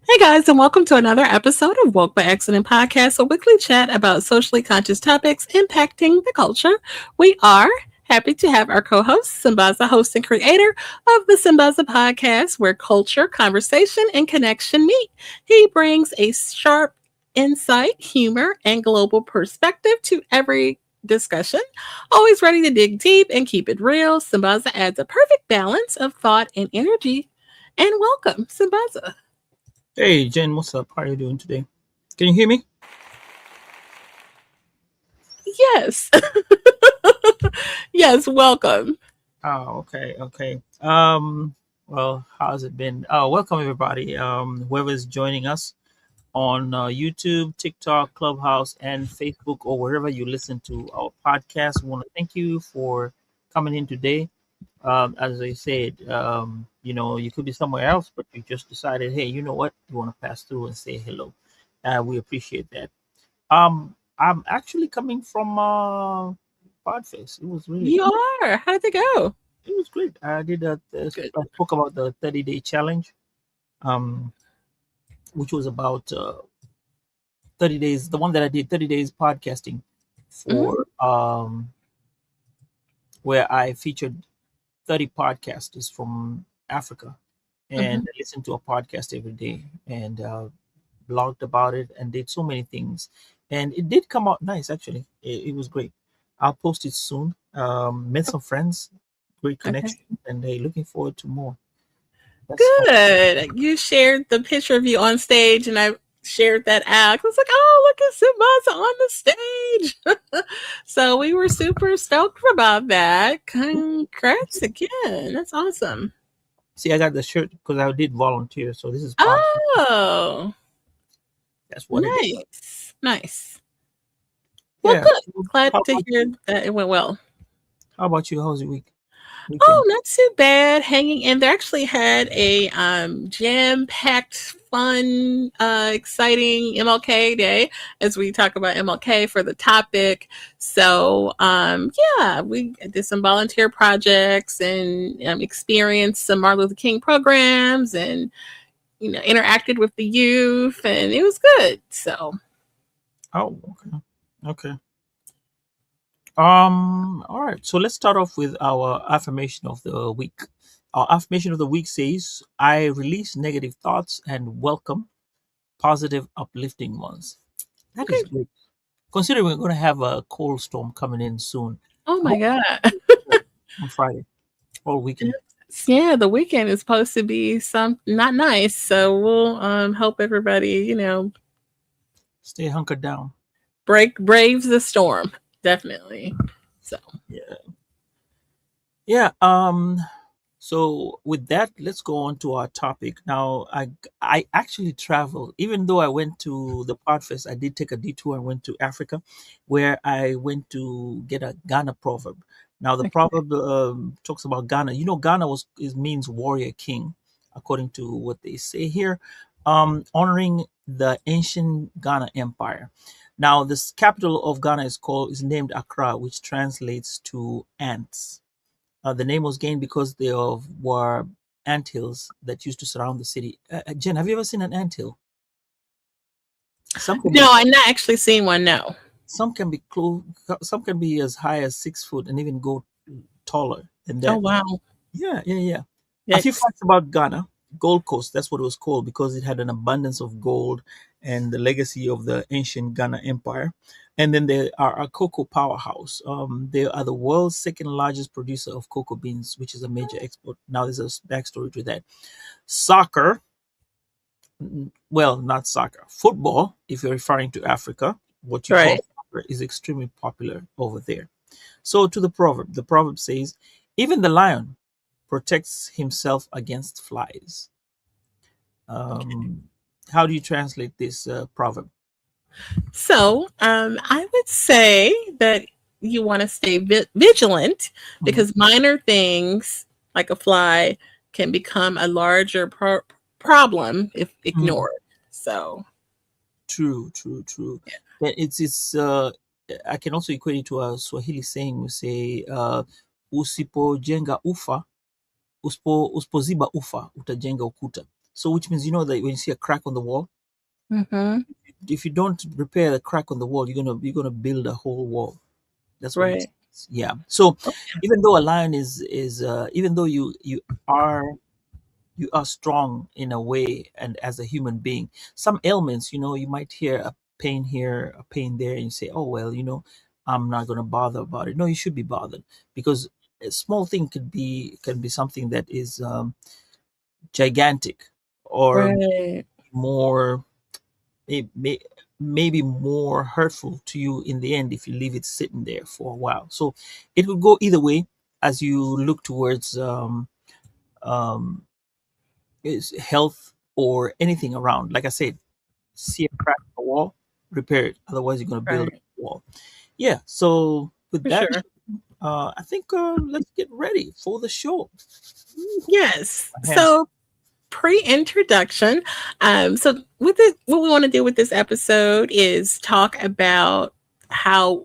Hey guys, and welcome to another episode of Woke by Accident Podcast, a weekly chat about socially conscious topics impacting the culture. We are happy to have our co-host, Simbaza, host and creator of the Simbaza Podcast, where culture, conversation, and connection meet. He brings a sharp insight, humor, and global perspective to every discussion. Always ready to dig deep and keep it real, Simbaza adds a perfect balance of thought and energy. And welcome, Simbaza. Hey Jen, what's up? How are you doing today? Can you hear me? Yes. Yes, welcome. Oh, okay. Well, how's it been? Welcome everybody. Whoever's joining us on YouTube, TikTok, Clubhouse, and Facebook, or wherever you listen to our podcast, we want to thank you for coming in today. As I said, you could be somewhere else, but you just decided, hey, you know what? You want to pass through and say hello. We appreciate that. I'm actually coming from Podface. It was really You are. How did it go? it was great. I did Good. I spoke about the 30-day challenge, um, which was about 30 days. The one that I did 30 days podcasting Mhm. for where I featured 30 podcasters from Africa, and Mhm. I listened to a podcast every day and blogged about it and did so many things. And it did come out nice, actually. It was great. I'll post it soon. Met some friends, great Okay. connection, and they looking forward to more. That's all. Good. You shared the picture of you on stage, and I shared that out. I was like, oh, look at Simbaza on the stage. So we were super stoked about that. Congrats again. That's awesome. See, I got the shirt because I did volunteer, so this is part. Oh, That's what it is. nice. Nice. Well, Yeah. good. So Glad how to about hear that it went well. how about you? How's your Oh, weekend? not too bad. Hanging in. They actually had a jam-packed, fun, exciting MLK Day as we talk about MLK for the topic. So, yeah, we did some volunteer projects and experienced some Martin Luther King programs and interacted with the youth, and it was good. So, Oh, okay. Okay. All right. So let's start off with our affirmation of the week. Our affirmation of the week says, I release negative thoughts and welcome positive, uplifting ones. That is okay. great. Considering we're going to have a cold storm coming in soon. Oh I my hope God. on Friday, all weekend. Yeah, the weekend is supposed to be some not nice, so we'll help everybody, Stay hunkered down. braves the storm. Definitely. So Yeah. Yeah. So with that, let's go on to our topic. Now, I actually traveled, even though I went to the Podfest, I did take a detour and went to Africa, where I went to get a Ghana proverb. Now, the okay. proverb talks about Ghana. Ghana means warrior king, according to what they say here, honoring the ancient Ghana Empire. Now, this capital of Ghana is named Accra, which translates to ants. The name was gained because there were anthills that used to surround the city. Jen, have you ever seen an anthill? Some can No, be I'm not actually seeing one. No. some can be close, some can be as high as 6 foot and even go taller than Oh that. wow. Yeah. A few Yikes. facts about Ghana. Gold Coast, that's what it was called because it had an abundance of gold and the legacy of the ancient Ghana Empire. And then they are a cocoa powerhouse. They are the world's second largest producer of cocoa beans, which is a major export. Now, there's a backstory to that. Soccer, well, not soccer, football, if you're referring to Africa, what you call Right. soccer is extremely popular over there. So, to the proverb says, even the lion protects himself against flies. Um, how do you translate this proverb? So, I would say that you want to stay vigilant Mhm. because minor things like a fly can become a larger problem if Mm, ignored. So, true. yeah. But it's I can also equate it to a Swahili saying. We say usipojenga ufa, usipoziba ufa utajenga ukuta. So which means, that when you see a crack on the wall, Mm-hmm. if you don't repair the crack on the wall, you're gonna build a whole wall. That's what it Right. says. Yeah. So even though a lion is even though are you are strong in a way, and as a human being, some ailments, you might hear a pain here, a pain there, and you say, oh well, I'm not going to bother about it. No, you should be bothered, because a small thing can be something that is gigantic, or Right. more, may, may, maybe more hurtful to you in the end if you leave it sitting there for a while. So it will go either way as you look towards um, is health or anything around. Like I said, see a crack in the wall, repair it. Otherwise, you're going to build a Right. wall. Yeah. So with For that, sure. I think let's get ready for the show. Yes. My hands. So pre-introduction. So with it, what we want to do with this episode is talk about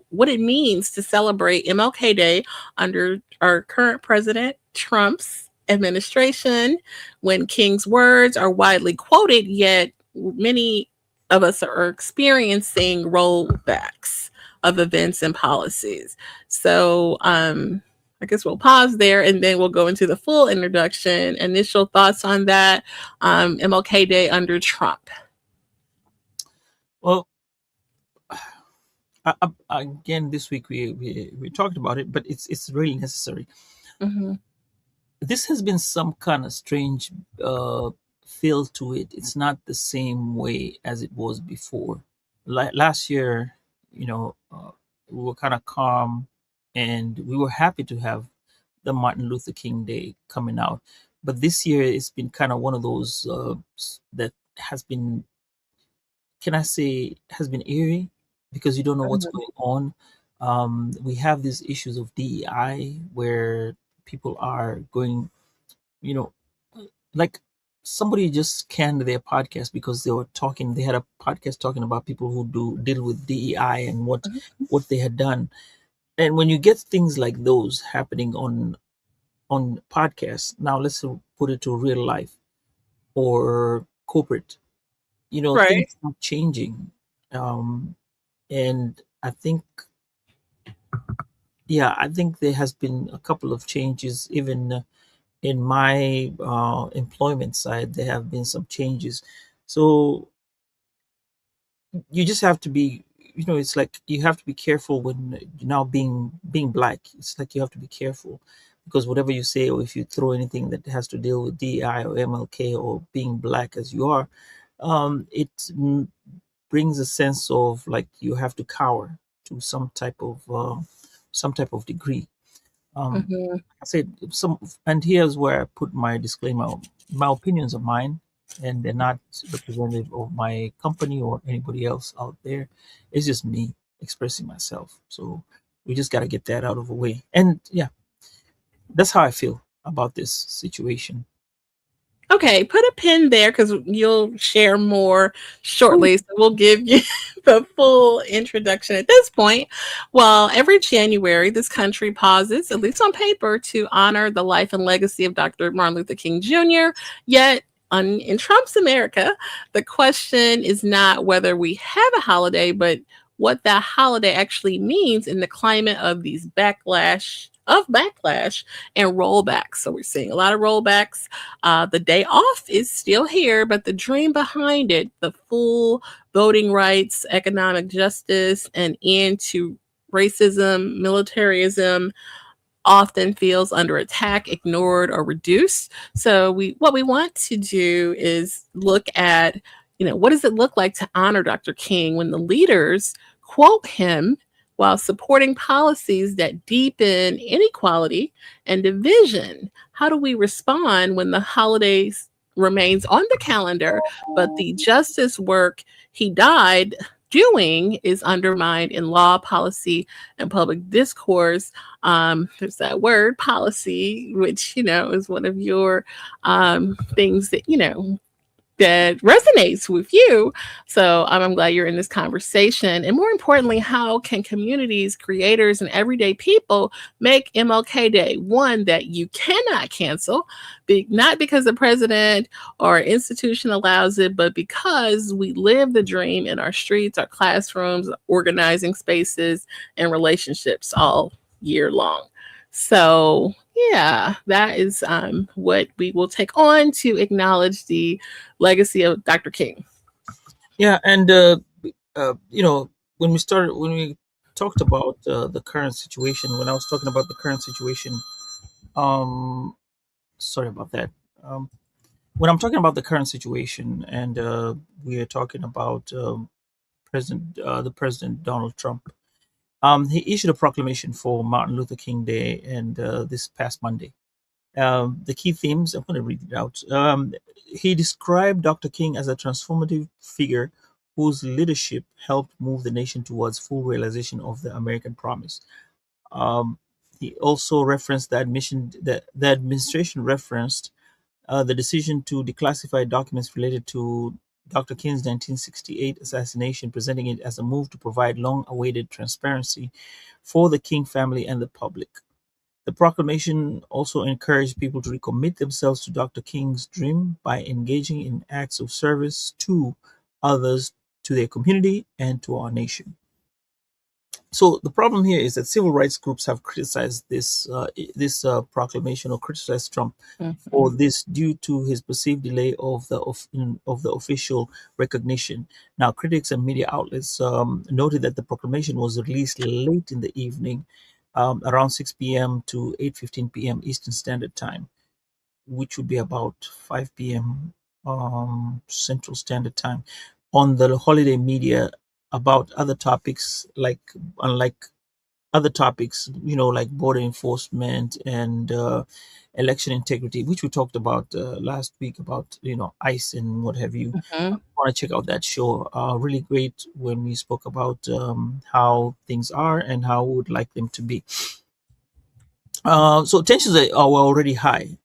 what it means to celebrate MLK Day under our current president Trump's administration, when King's words are widely quoted, yet many of us are experiencing rollbacks of events and policies. So I guess we'll pause there and then we'll go into the full introduction. Initial thoughts on that. MLK Day under Trump. Well, again, this week we talked about it, but it's really necessary. Mm-hmm. This has been some kind of strange feel to it. It's not the same way as it was before. Last year, we were kind of calm, and we were happy to have the Martin Luther King Day coming out. But this year, it's been kind of one of those that has been, can I say, has been eerie, because you don't know what's going on. We have these issues of DEI where people are going, you know, like somebody just canned their podcast because they had a podcast talking about people who do deal with DEI and what they had done. And when you get things like those happening on podcasts, now let's put it to real life or corporate, Right. things are changing. Um, and I think there has been a couple of changes, even in my employment side. There have been some changes, so you just have to be, it's like you have to be careful when now being black. It's like you have to be careful, because whatever you say, or if you throw anything that has to deal with DI or MLK or being black as you are, it brings a sense of like you have to cower to some type of degree. um Mm-hmm. I said some, and here's where I put my disclaimer. My opinions are mine, and they're not representative of my company or anybody else out there. It's just me expressing myself. So we just got to get that out of the way. And yeah, that's how I feel about this situation. Okay, put a pin there because you'll share more shortly. So we'll give you the full introduction at this point. Well, every January, this country pauses, at least on paper, to honor the life and legacy of Dr. Martin Luther King Jr. Yet, in Trump's America, the question is not whether we have a holiday, but what that holiday actually means in the climate of these backlash and rollbacks. So we're seeing a lot of rollbacks. The day off is still here, but the dream behind it, the full voting rights, economic justice, and end to racism, militarism, often feels under attack, ignored, or reduced. So what we want to do is look at, what does it look like to honor Dr. King when the leaders quote him while supporting policies that deepen inequality and division? How do we respond when the holidays remains on the calendar, but the justice work he died doing is undermined in law, policy, and public discourse? There's that word policy, which is one of your things that that resonates with you. So I'm glad you're in this conversation. And more importantly, how can communities, creators, and everyday people make MLK Day one that you cannot cancel, not because the president or institution allows it, but because we live the dream in our streets, our classrooms, organizing spaces, and relationships all year long. So, yeah, that is what we will take on to acknowledge the legacy of Dr. King. Yeah, and when when we talked about the current situation, when I was talking about the current situation, um, sorry about that. Um, when I'm talking about the current situation, and we are talking about the President Donald Trump, he issued a proclamation for Martin Luther King Day and this past Monday. The key themes, I'm going to read it out. He described Dr. King as a transformative figure whose leadership helped move the nation towards full realization of the American promise. Um, he also referenced the admission that the administration referenced the decision to declassify documents related to Dr. King's 1968 assassination, presenting it as a move to provide long awaited transparency for the King family and the public. The proclamation also encouraged people to recommit themselves to Dr. King's dream by engaging in acts of service to others, to their community, and to our nation. So the problem here is that civil rights groups have criticized this proclamation, or criticized Trump for Mhm. this due to his perceived delay of the official recognition. Now, critics and media outlets noted that the proclamation was released late in the evening, around 6 p.m. to 8:15 p.m. Eastern Standard Time, which would be about 5 p.m. Central Standard Time, on the holiday media about other topics like unlike other topics, like border enforcement and election integrity, which we talked about last week about, ICE and what have you. Mhm. Want to check out that show? Really great when we spoke about how things are and how we would like them to be. So tensions were already high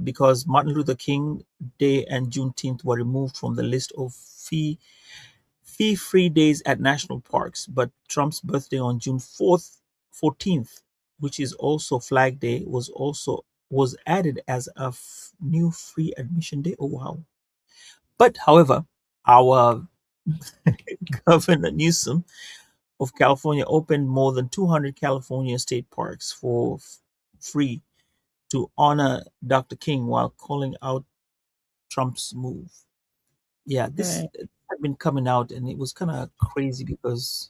because Martin Luther King Day and Juneteenth were removed from the list of fee-free days at national parks, but Trump's birthday on June 14th, which is also Flag Day, was added as a new free admission day. Oh wow! But however, our Governor Newsom of California opened more than 200 California state parks for free to honor Dr. King while calling out Trump's move. Yeah, this Right. had been coming out, and it was kind of crazy because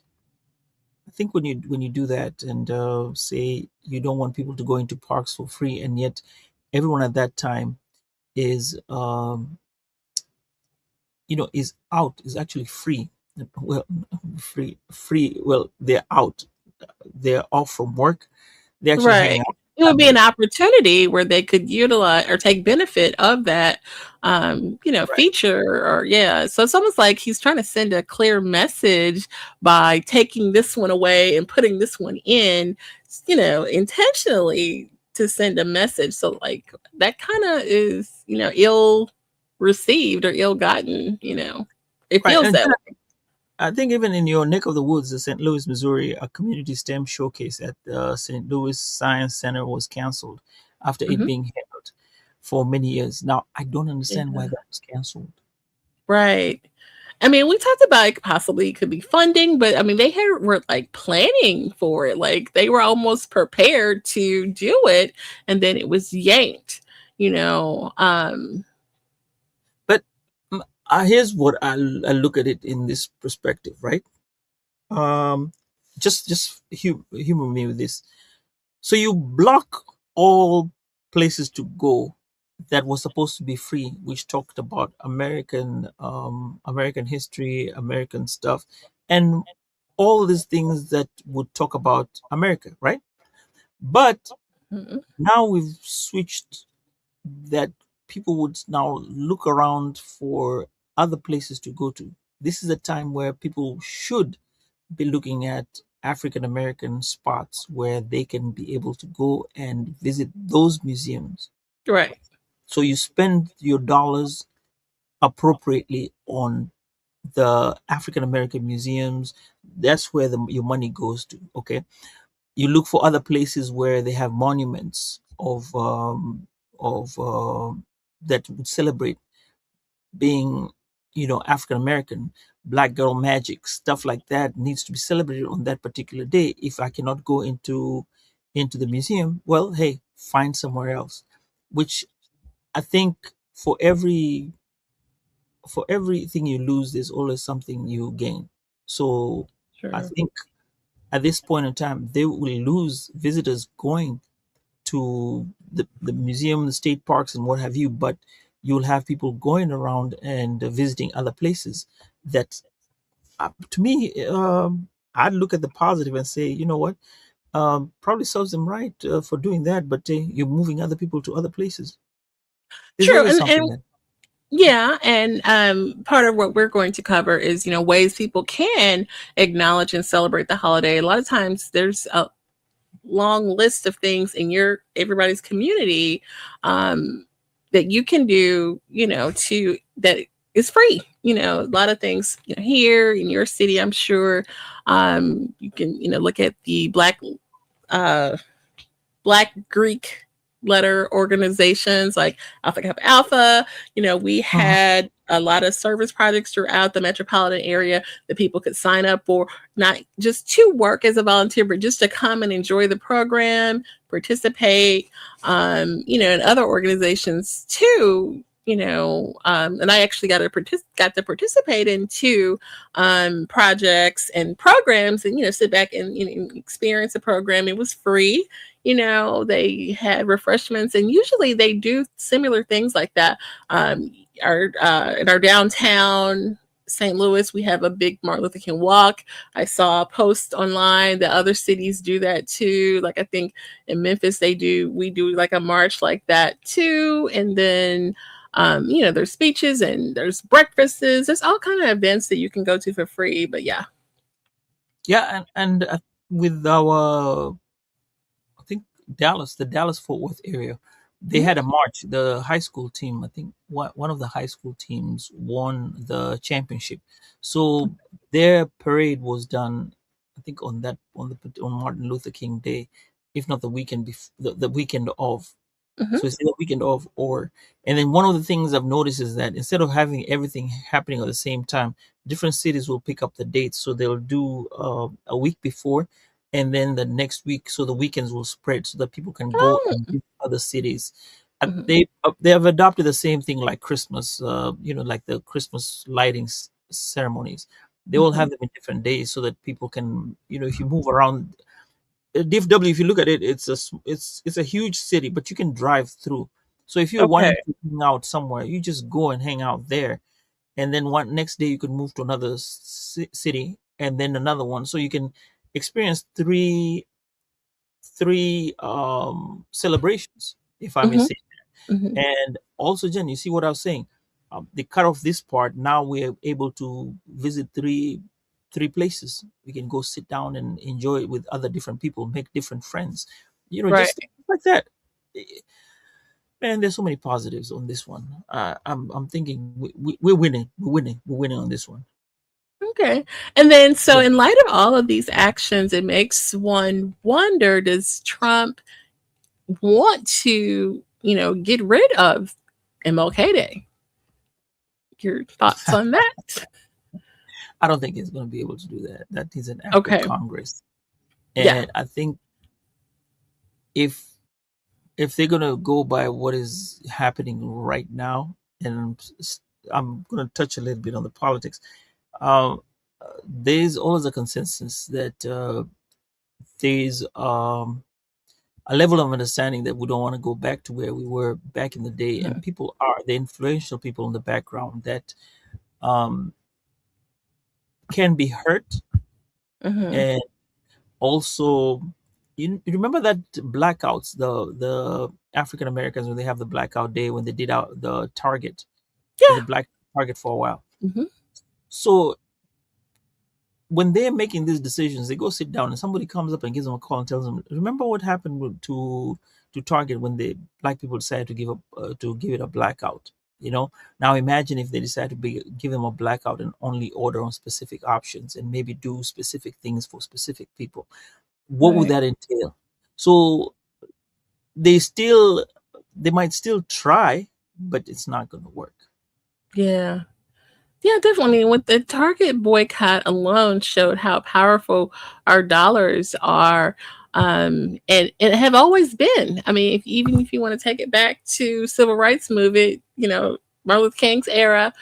I think when you do that and say you don't want people to go into parks for free, and yet everyone at that time is is out, is actually free. Well, free. Well, they're out. They're off from work. They're actually Right. hanging out It with would be an family. opportunity where they could utilize or take benefit of that, Right. feature or yeah. So it's almost like he's trying to send a clear message by taking this one away and putting this one in, intentionally to send a message. So like that kind of is, ill received or ill gotten, It Right. feels And that way. I think even in your neck of the woods, the St. Louis, Missouri, a community STEM showcase at the St. Louis Science Center was canceled after it Mhm. being held for many years. Now, I don't understand why Yeah. that was canceled. Right. I mean, we talked about it possibly could be funding, but I mean, were like planning for it. Like they were almost prepared to do it, and then it was yanked. You know, But here's what I look at it in this perspective, right? Um, just humor me with this. So you block all places to go that was supposed to be free, which talked about American history, American stuff, and all these things that would talk about America, right? But mhm, now we've switched that people would now look around for other places to go to. This is a time where people should be looking at African American spots where they can be able to go and visit those museums. right. So you spend your dollars appropriately on the African American museums. That's where your money goes to. Okay, you look for other places where they have monuments of that would celebrate being, African American. Black girl magic, stuff like that needs to be celebrated on that particular day. If I cannot go into the museum, well, hey, find somewhere else. Which I think for everything you lose, there's always something you gain. So I Sure. think at this point in time, they will lose visitors going to the museum, the state parks, and what have you. But you'll have people going around and visiting other places. That, to me, I'd look at the positive and say, you know what, probably serves them right for doing that. But you're moving other people to other places. There's True. always something And that. yeah, and part of what we're going to cover is, ways people can acknowledge and celebrate the holiday. A lot of times there's a long list of things in your everybody's community um, that you can do, to that is free. A lot of things, here in your city, I'm sure you can, look at the uh, Black Greek letter organizations like Alpha Kappa Alpha. We Mhm. had a lot of service projects throughout the metropolitan area that people could sign up for, not just to work as a volunteer, but just to come and enjoy the program, participate, and other organizations too. And I actually got to participate in two projects and programs, and sit back and experience the program. It was free. They had refreshments, and usually they do similar things like that. In our downtown St. Louis, we have a big Martin Luther King walk. I saw a post online that other cities do that too. Like I think in Memphis, we do like a march like that too. And then, there's speeches and there's breakfasts. There's all kind of events that you can go to for free. But yeah. Yeah, and with our, I think, the Dallas Fort Worth area, they Mhm. had a march. The high school team, I think, one of the high school teams won the championship. So their parade was done, I think, on Martin Luther King Day, if not the weekend the weekend of. Mhm. So it's either weekend off or, and then one of the things I've noticed is that instead of having everything happening at the same time, different cities will pick up the dates. So they'll do a week before, and then the next week, so the weekends will spread so that people can go Oh. and visit other cities. Mhm. They have adopted the same thing like Christmas, like the Christmas lighting ceremonies. They all Mhm. have them in different days so that people can, if you move around DFW, if you look at it, it's a huge city, but you can drive through. So if you're Okay. wanting to hang out somewhere, you just go and hang out there, and then one next day you could move to another city, and then another one. So you can experience three celebrations, if I may Mhm. say. Mhm. And also, Jen, you see what I was saying? They cut off this part. Now we're able to visit three places. We can go sit down and enjoy it with other different people, make different friends. Right. Just like that. Man, there's so many positives on this one. I'm thinking we're winning. We're winning. We're winning on this one. Okay. And then, so Yeah. in light of all of these actions, it makes one wonder, does Trump want to, get rid of MLK Day? Your thoughts on that? I don't think he's going to be able to do that. That needs an act of Okay. Congress, Yeah. and I think if if they're gonna go by what is happening right now, and I'm gonna touch a little bit on the politics. Um, there's always a consensus that there's a level of understanding that we don't want to go back to where we were back in the day, and Mhm. people are the influential people in the background that um, can be hurt, Mhm. and also you remember that blackouts, the African Americans, when they have the blackout day, when they did out the Target, the Yeah. black Target for a while. Mhm. So when they're making these decisions, they go sit down and somebody comes up and gives them a call and tells them, "Remember what happened to Target when the black people decided to give it a blackout?" Now imagine if they decide to give him a blackout and only order on specific options and maybe do specific things for specific people. What would Right. that entail? So they still they might still try, but it's not going to work. Yeah. Yeah, definitely. I mean, with the Target boycott alone showed how powerful our dollars are, and have always been. I mean, even if you want to take it back to civil rights movement, Martin Luther King's era,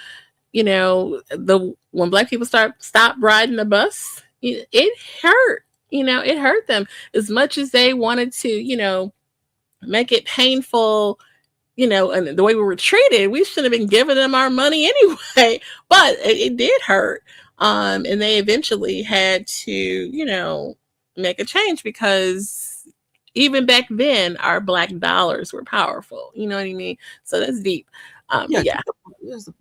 the when black people stopped riding the bus, it hurt. It hurt them as much as they wanted to, make it painful, and the way we were treated, we should have been giving them our money anyway. But it did hurt. And they eventually had to, make a change because even back then, our black dollars were powerful. You know what I mean? So that's deep. Yeah, But yeah,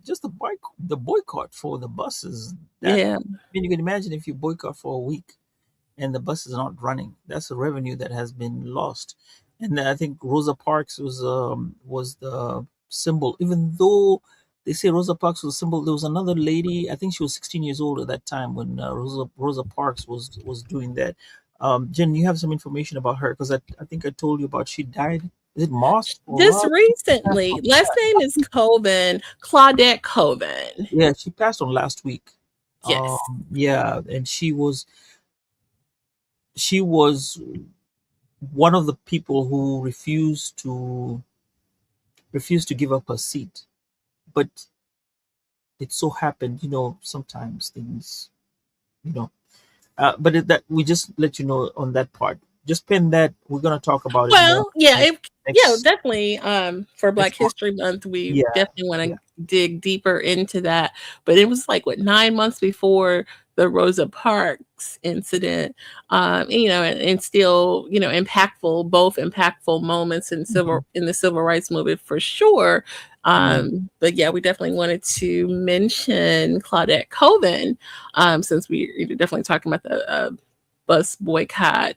just the boycott for the buses. That yeah, I mean, you can imagine if you boycott for a week and the bus is not running. That's a revenue that has been lost. And I think Rosa Parks was the symbol. Even though they say Rosa Parks was a symbol, there was another lady. I think she was 16 years old at that time when Rosa Parks was doing that. Jen, you have some information about her because I think I told you about she died. Is it Moss or just Love? recently, last name is Coven, Claudette Coven. Yeah, she passed on last week. Yes. Yeah, and she was one of the people who refused to give up her seat. But it so happened, sometimes things, you know. But that we just let you know on that part. Just pin that. We're gonna talk about it more Well, yeah, yeah, next definitely. For Black next month. History Month, we Yeah, definitely want yeah. to dig deeper into that. But it was like what 9 months before the Rosa Parks incident, and still, impactful, both impactful moments Mhm, in the civil rights movement for sure. mhm. But yeah, we definitely wanted to mention Claudette Colvin, since we're definitely talking about the bus boycott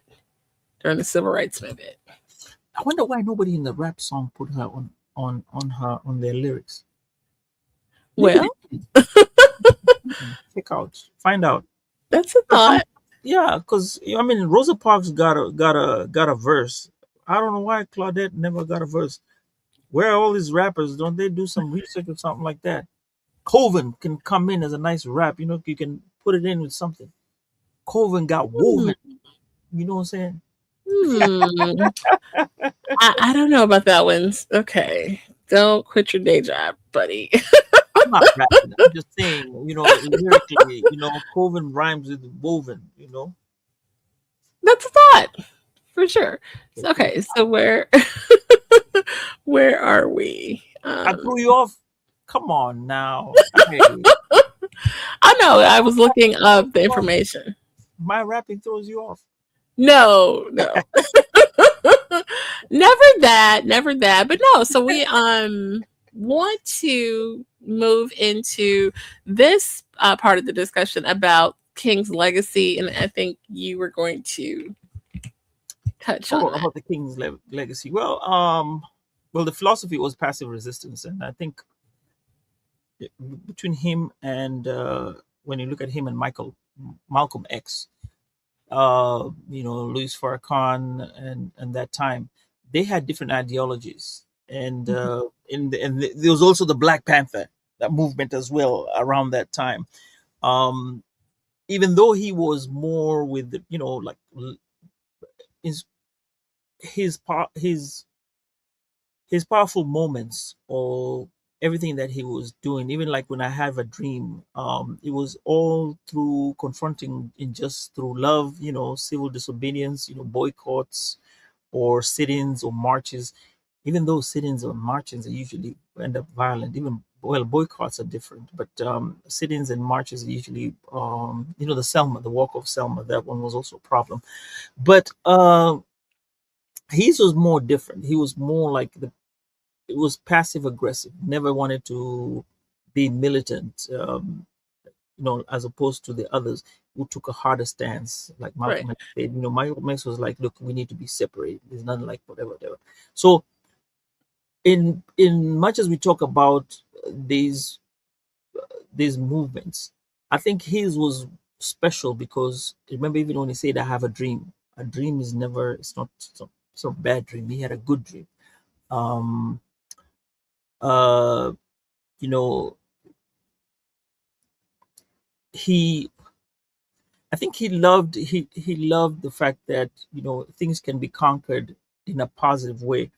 during the civil rights movement. I wonder why nobody in the rap song put her on their lyrics. Maybe Well, they check out, find out. that's a 'Cause thought. yeah, because I mean, Rosa Parks got a verse. I don't know why Claudette never got a verse. Where are all these rappers? Don't they do some research or something like that? Coven can come in as a nice rap. You can put it in with something. Coven got woven. Hmm. You know what I'm saying? Hmm. I don't know about that one. Okay. Don't quit your day job, buddy. I'm not rapping. I'm just saying, lyrically, Coven rhymes with woven. That's a thought for sure. Okay, cool. Okay, so where where are we? I threw you off. Come on now. Hey, I know I was looking up the information. my rapping throws you off. No, no. Never that. But no, so we want to move into this part of the discussion about King's legacy, and I think you were going to touch Oh, on that. about the king's legacy. Well, the philosophy was passive resistance, and I think between him and when you look at him and Malcolm X, Louis Farrakhan and that time, they had different ideologies, and there was also the Black Panther that movement as well around that time. Um, Even though he was more with like his his powerful moments or everything that he was doing, even like when I have a dream, it was all through confronting injustice through love, civil disobedience, boycotts or sit-ins or marches. Even though sit-ins or marches are usually end up violent, even well, boycotts are different, but sit-ins and marches are usually, the Selma, the Walk of Selma, that one was also a problem. But his was more different. He was more like it was passive aggressive. Never wanted to be militant, as opposed to the others who took a harder stance, like Right. Malcolm X said. Malcolm X was like, "Look, we need to be separated. There's nothing like whatever, whatever." So in much as we talk about these these movements, I think his was special because remember, even when he said, "I have a dream is never, it's not a bad dream." He had a good dream. Um, uh, you know, he, I think he loved the fact that things can be conquered in a positive way,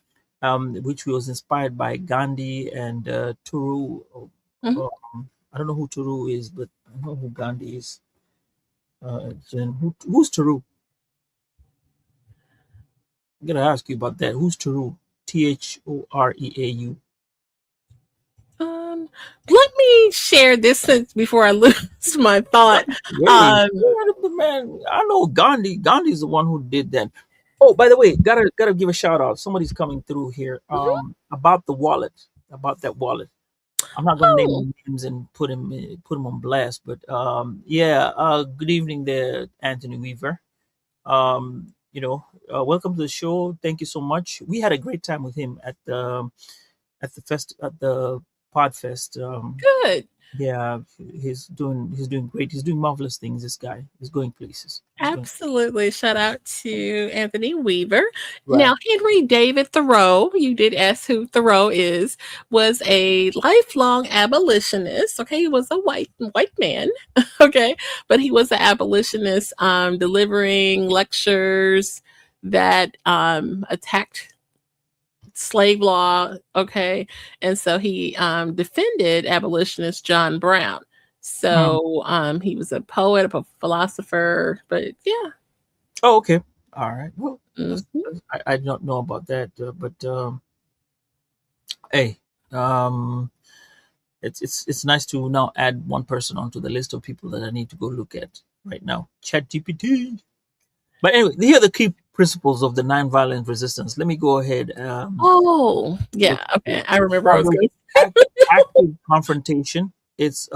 which was inspired by Gandhi and Turu. Mhm. I don't know who Turu is, but I know who Gandhi is. Jen, who's Turu? I'm gonna ask you about that. Who's Turu? Thoreau. Um, Let me share this before I lose my thought. Wait, Um, man, I know Gandhi. Gandhi's the one who did that. Oh, by the way, gotta give a shout out. Somebody's coming through here. mhm. About the wallet, about that wallet. I'm not gonna Oh, name names and put him on blast, but yeah. Good evening there, Anthony Weaver. Welcome to the show. Thank you so much. We had a great time with him at the Podfest. good. Yeah, he's doing great. He's doing marvelous things. This guy is going places. He's going Absolutely. Shout out to Anthony Weaver. right. Now, Henry David Thoreau, you did ask who Thoreau is, was a lifelong abolitionist. Okay, he was a white man. Okay, but he was an abolitionist, delivering lectures that attacked slave law. Okay, and so he defended abolitionist John Brown. Hmm. So he was a poet, a philosopher, but yeah. Oh, okay. All right. Well, Mhm. I don't know about that, but hey, um, it's nice to now add one person onto the list of people that I need to go look at right now. Chat GPT. But anyway, here are the key principles of the nonviolent resistance. Let me go ahead. Oh, Look, yeah. Okay, look. I remember I Start was with going. active confrontation. It's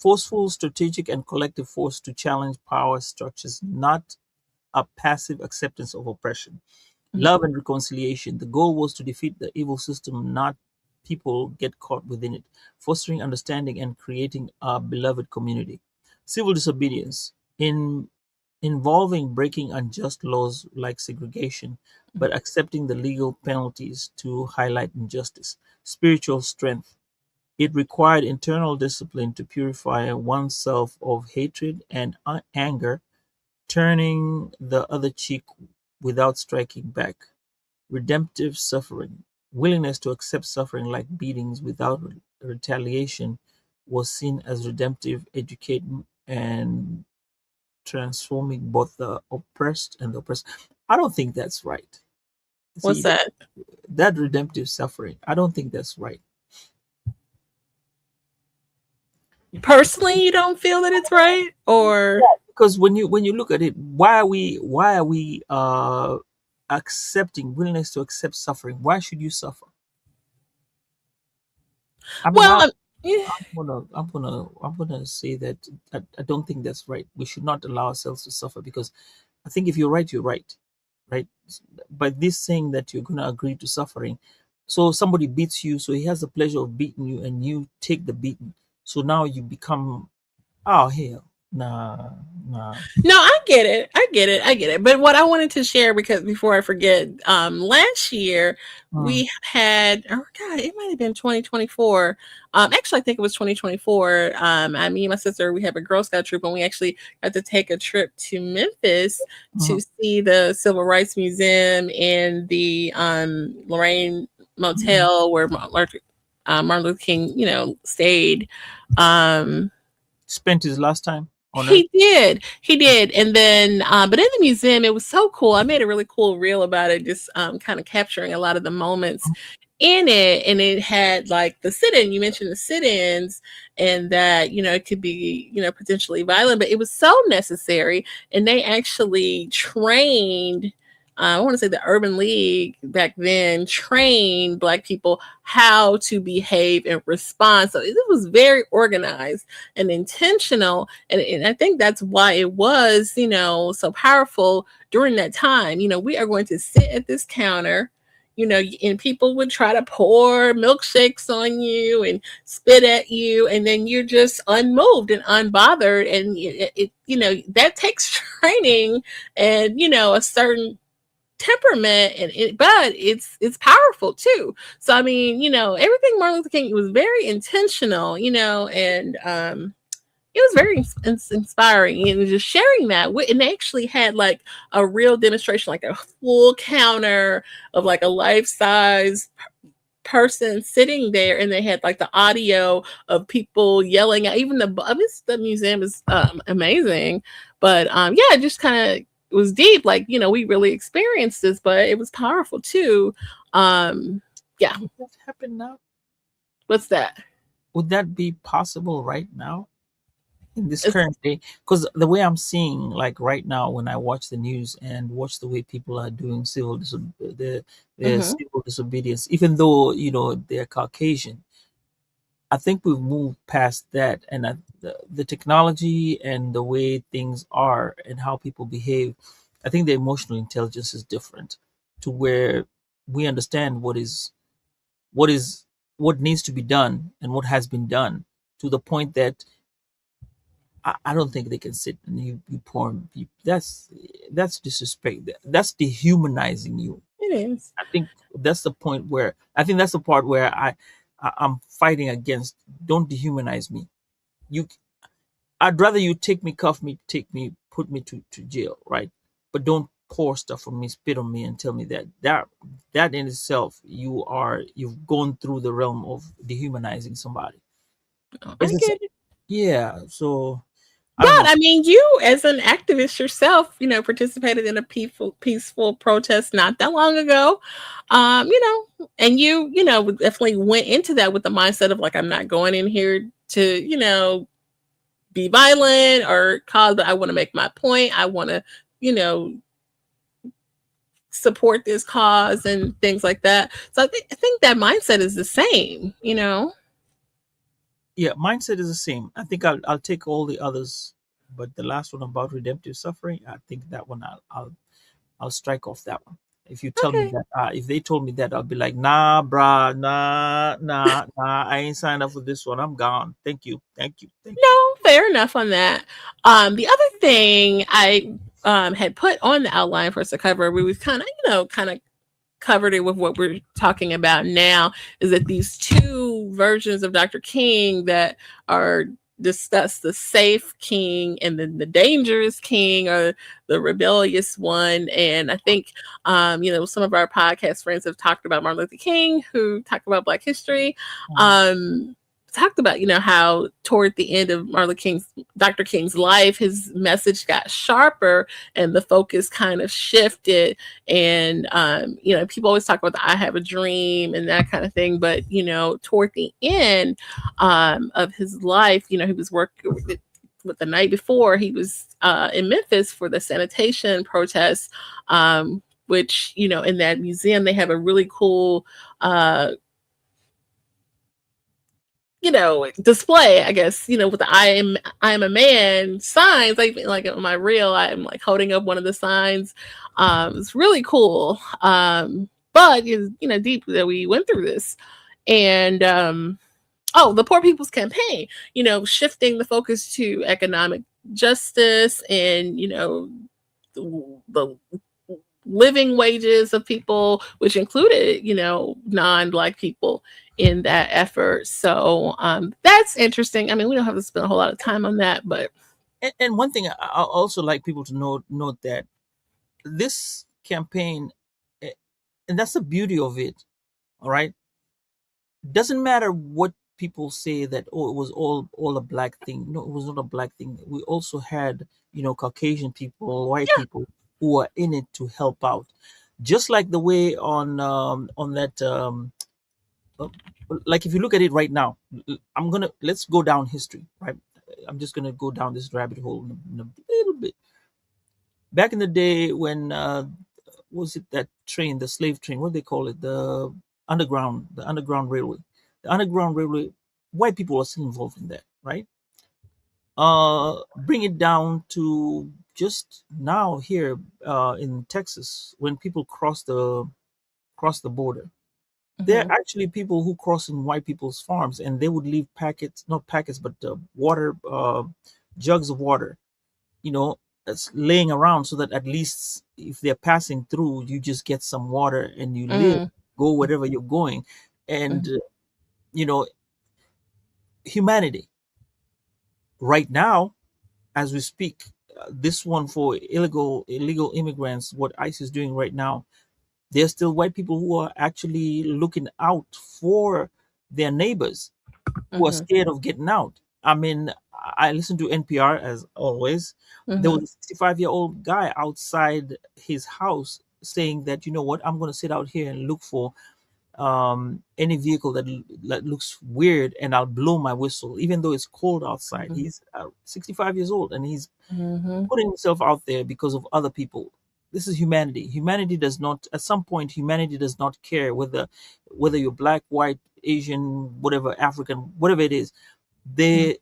forceful, strategic, and collective force to challenge power structures, not a passive acceptance of oppression. Love and reconciliation. The goal was to defeat the evil system, not people get caught within it, fostering understanding and creating a beloved community. Civil disobedience in involving breaking unjust laws like segregation, but accepting the legal penalties to highlight injustice. Spiritual strength. It required internal discipline to purify oneself of hatred and anger, turning the other cheek without striking back. Redemptive suffering. Willingness to accept suffering like beatings without retaliation was seen as redemptive, educating, and transforming both the oppressed and the oppressed. I don't think that's right. What's See, that? that redemptive suffering, I don't think that's right. Personally, you don't feel that it's right, or Because when you look at it, why are we accepting willingness to accept suffering? Why should you suffer? I mean, well, yeah. I'm gonna say that I don't think that's right. We should not allow ourselves to suffer because I think if you're right, you're right, right? But this saying that you're gonna agree to suffering, so somebody beats you, so he has the pleasure of beating you, and you take the beating. So now you become, oh hell, nah, nah. No, I get it. I get it. I get it. But what I wanted to share, because before I forget, last year Mm, we had, oh God, it might have been 2024. Actually, I think it was 2024. Me and my sister, we have a Girl Scout troop, and we actually got to take a trip to Memphis mhm, to see the Civil Rights Museum and the Lorraine mhm. Motel where Martin Luther King, stayed. Um, Spent his last time on earth. he did, and then, but in the museum, it was so cool. I made a really cool reel about it, just kind of capturing a lot of the moments in it, and it had like the sit-in. You mentioned the sit-ins, and that it could be potentially violent, but it was so necessary, and they actually trained. I want to say the Urban League back then trained Black people how to behave and respond. So it was very organized and intentional. And I think that's why it was, so powerful during that time. We are going to sit at this counter. and people would try to pour milkshakes on you and spit at you, and then you're just unmoved and unbothered. And that takes training and a certain temperament, but it's powerful too. So I mean, everything Martin Luther King, it was very intentional, and it was very inspiring, and just sharing that and they actually had like a real demonstration, like a full counter of like a life-size person sitting there, and they had like the audio of people yelling at even the museum is amazing. But yeah, it just kind of was deep, like we really experienced this, but it was powerful too. Yeah. Would that happen now? What's that? Would that be possible right now in this It's, current day? Because the way I'm seeing, like right now, when I watch the news and watch the way people are doing the mhm. civil disobedience, even though they're Caucasian, I think we've moved past that, and the technology and the way things are and how people behave, I think the emotional intelligence is different to where we understand what is what needs to be done and what has been done, to the point that I don't think they can sit and you porn people. That's disrespect. That's dehumanizing you. It is. I think that's the point where I think that's the part where I'm fighting against. Don't dehumanize me. You, I'd rather you take me, cuff me, take me, put me to jail, right? But don't pour stuff on me, spit on me, and tell me that in itself, you've gone through the realm of dehumanizing somebody. I It's the get same. it. Yeah. So I But don't know. I mean, you as an activist yourself, participated in a peaceful protest not that long ago. And you definitely went into that with the mindset of like, I'm not going in here to, be violent or cause, but I want to make my point. I want to, you know, support this cause and things like that. So I think that mindset is the same. Yeah, mindset is the same. I think I'll take all the others, but the last one about redemptive suffering, I think that one I'll strike off that one. If you tell me Okay. that, if they told me that, I'll be like, nah, bruh, nah, I ain't signed up for this one. I'm gone. Thank you, thank you, thank you. No, fair enough on that. The other thing I had put on the outline for us to cover, we was kind of covered it with what we're talking about now, is that these two versions of Dr. King that are discussed, the safe king and then the dangerous king, or the rebellious one. And I think some of our podcast friends have talked about Martin Luther King, who talked about Black history. Mhm. um Talked about how toward the end of Dr. King's life, his message got sharper and the focus kind of shifted. And people always talk about the I have a dream and that kind of thing, but toward the end of his life, he was working with the night before, he was in Memphis for the sanitation protests, which in that museum they have a really cool display, I guess, with the I am a man signs, like on my reel, I'm like holding up one of the signs. It's really cool. But it's, deep that we went through this. And oh, the Poor People's Campaign, shifting the focus to economic justice and, the living wages of people, which included, non-Black people in that effort. So that's interesting. I mean, we don't have to spend a whole lot of time on that, but And one thing I also like people to note that this campaign, eh, and that's the beauty of it. All right, doesn't matter what people say that, oh, it was all a black thing. No, it was not a black thing. We also had Caucasian people, white yeah, people who are in it to help out, just like the way on that uh, like if you look at it right now, let's go down history, right? I'm just gonna go down this rabbit hole in a little bit. Back in the day when was it that train, the slave train, what do they call it, the underground railway, the underground railway, white people are still involved in that, right? Bring it down to just now here in Texas, when people cross cross the border. There Mm-hmm. are actually people who cross in white people's farms, and they would leave packets, not packets, but water, jugs of water, you know, that's laying around, so that at least if they're passing through, you just get some water and you live, Mm-hmm. go wherever you're going. And, you know, humanity right now, as we speak, this one for illegal immigrants, what ICE is doing right now, there's still white people who are actually looking out for their neighbors who are Mm-hmm. scared of getting out. I mean, I listen to NPR as always. There Mm-hmm. was a 65-year-old guy outside his house saying that, you know what, I'm going to sit out here and look for any vehicle that looks weird, and I'll blow my whistle, even though it's cold outside. He's 65 years old, and he's Mm-hmm. putting himself out there because of other people. This is humanity. Humanity does not, at some point, humanity does not care whether you're black, white, Asian, whatever, African, whatever it is. There's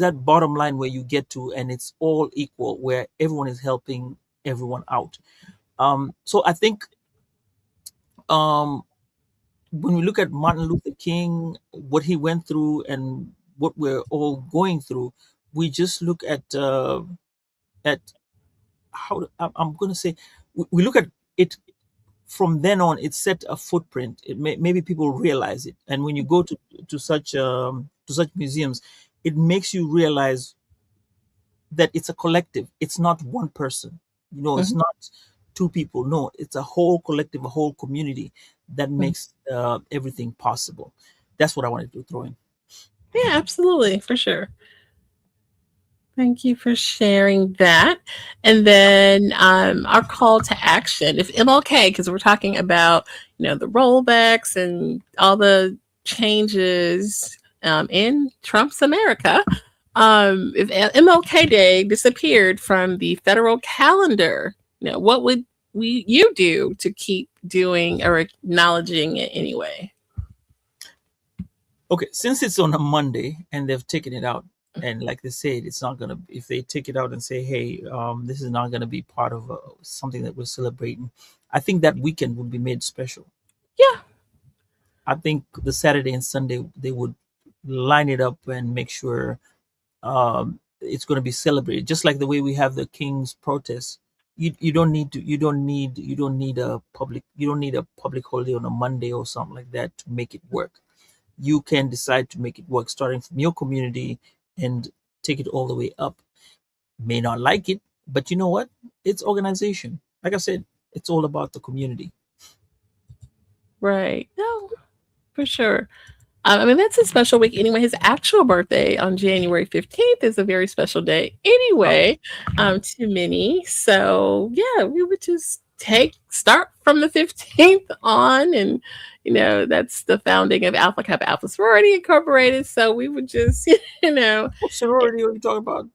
that bottom line where you get to, and it's all equal, where everyone is helping everyone out. So I think, um, when we look at Martin Luther King, what he went through, and what we're all going through, we just look at how, I'm going to say, we look at it from then on. It set a footprint. Maybe people realize it, and when you go to such museums, it makes you realize that it's a collective. It's not one person. You know, it's Mm-hmm. not two people. No, it's a whole collective, a whole community that makes everything possible. That's what I wanted to throw in. Yeah, absolutely, for sure. Thank you for sharing that. And then our call to action. If MLK, because we're talking about, the rollbacks and all the changes in Trump's America. If MLK Day disappeared from the federal calendar, what would you do to keep doing or acknowledging it anyway? Okay, since it's on a Monday and they've taken it out, and like they said, it's not gonna. If they take it out and say, "Hey, this is not gonna be part of something that we're celebrating," I think that weekend would be made special. Yeah. I think the Saturday and Sunday they would line it up and make sure it's going to be celebrated, just like the way we have the King's protest. You don't need to you don't need a public holiday on a Monday or something like that to make it work. You can decide to make it work, starting from your community and take it all the way up. May not like it, but you know what? It's organization. Like I said, it's all about the community. Right. No, for sure. I mean, that's a special week anyway. His actual birthday on January 15th is a very special day Oh, anyway, to many. So, yeah, we would just start from the 15th on. And, that's the founding of Alpha Kappa Alpha Sorority Incorporated. So we would just, you know, what sorority are you talking about?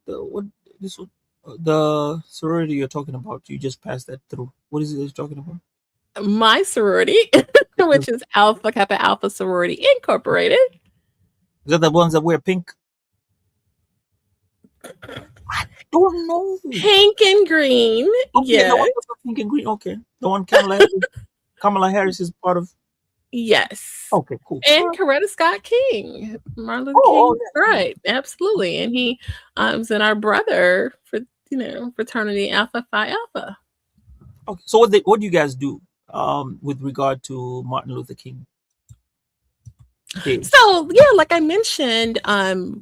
This one, the sorority you're talking about? You just passed that through. What is it that you're talking about? my sorority, Is which is Alpha Kappa Alpha Sorority Incorporated. that the ones that wear pink? Don't know. Pink and green. Okay, the Yeah. one with the pink and green. Okay, the one Kamala Harris is part of. Yes. Okay, cool. All And right. Coretta Scott King, Martin Luther Oh, King, yeah, yeah. right? Absolutely, and he was in our brother for fraternity Alpha Phi Alpha. Okay. So what do you guys do with regard to Martin Luther King Day? So yeah, like I mentioned,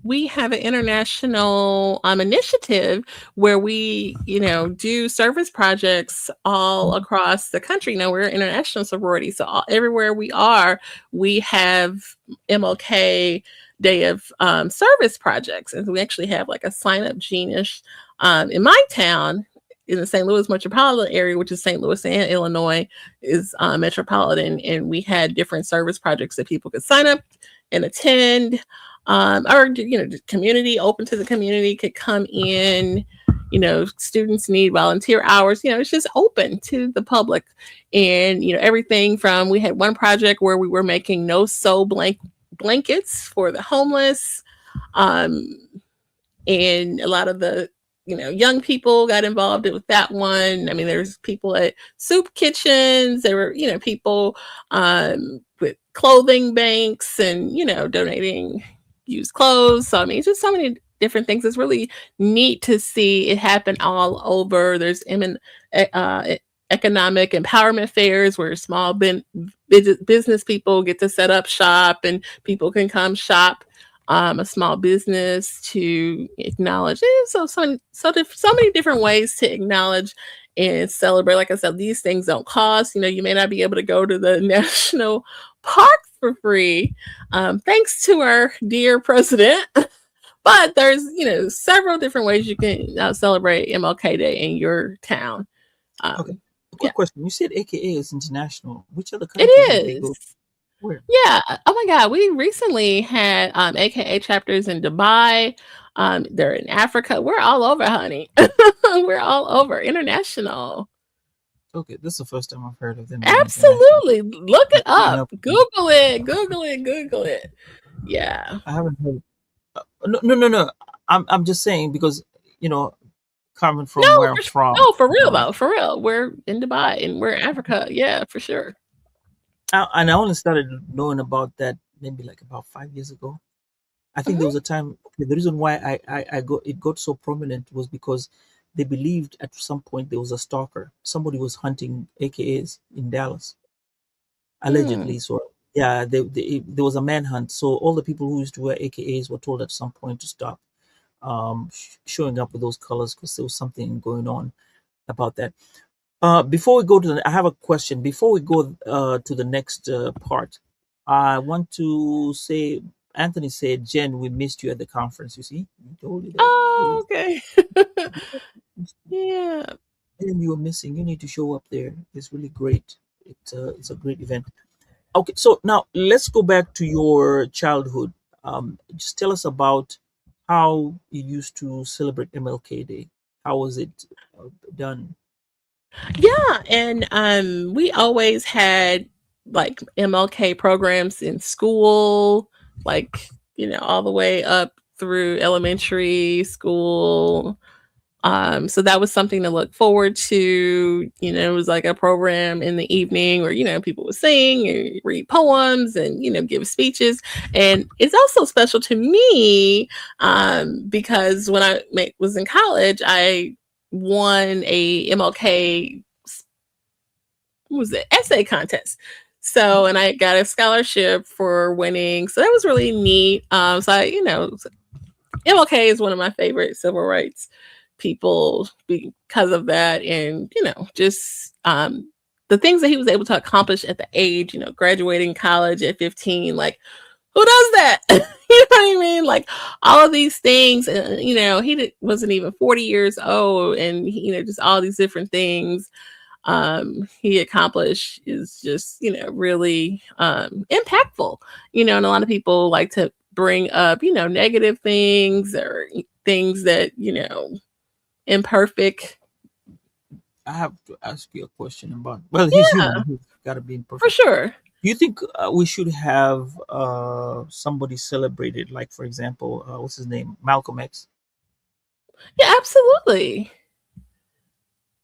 we have an international initiative where we, do service projects all across the country. We're an international sorority, so everywhere we are, we have MLK Day of service projects, and we actually have like a sign up genius in my town. In the St. Louis metropolitan area, which is St. Louis and Illinois, is metropolitan, and we had different service projects that people could sign up and attend, or the community, open to the community, could come in. Students need volunteer hours. It's just open to the public, and everything from, we had one project where we were making no sew blankets for the homeless, and a lot of the young people got involved with that one. I mean, there's people at soup kitchens. There were, people with clothing banks and, donating used clothes. So, I mean, it's just so many different things. It's really neat to see it happen all over. There's uh, economic empowerment fairs where business people get to set up shop and people can come shop a small business to acknowledge. So many different ways to acknowledge and celebrate. Like I said, these things don't cost. You may not be able to go to the national park for free, thanks to our dear president. But there's several different ways you can celebrate MLK Day in your town. Okay. A Yeah, quick question. You said AKA is international. Which other it countries did they go? is. Where? Yeah. Oh my God. We recently had AKA chapters in Dubai. They're in Africa. We're all over, honey. We're all over. International. Okay, this is the first time I've heard of them being international. Absolutely. Look it Just keeping up. up with them. Google it. Google it. Google it. Yeah. I haven't heard. No, no, no, no. I'm just saying because you know, coming from No, where I'm for, from, no, for real um, though. For real. We're in Dubai and we're in Africa. Yeah, for sure. and I only started knowing about that maybe like about 5 years ago. I think there was Mhm. a time. Okay, the reason why I got it got so prominent was because they believed at some point there was a stalker. Somebody was hunting AKAs in Dallas, Mm. allegedly. So yeah, there was a manhunt. So all the people who used to wear AKAs were told at some point to stop showing up with those colors because there was something going on about that. Before we go to I have a question. Before we go to the next part, I want to say, Anthony said, Jen, we missed you at the conference. You see, he told you that. Oh, okay. Yeah. Jen, you were missing. You need to show up there. It's really great. It's a great event. Okay, so now let's go back to your childhood. Just tell us about how you used to celebrate MLK Day. How was it done? Yeah, and we always had like MLK programs in school, like all the way up through elementary school. So that was something to look forward to. It was like a program in the evening where people would sing and read poems and give speeches. And it's also special to me because when was in college, I won a MLK, what was it, essay contest. So, and I got a scholarship for winning. So that was really neat. MLK is one of my favorite civil rights people because of that. And, just the things that he was able to accomplish at the age, graduating college at 15, like, who does that? You know what I mean? Like all of these things, and wasn't even 40 years old, and just all these different things he accomplished is just really impactful. And a lot of people like to bring up negative things or things that imperfect. I have to ask you a question about. Well, he's Yeah, human. He's got to be for imperfect. sure. Do you think we should have somebody celebrated, like for example, what's his name, Malcolm X? Yeah, absolutely.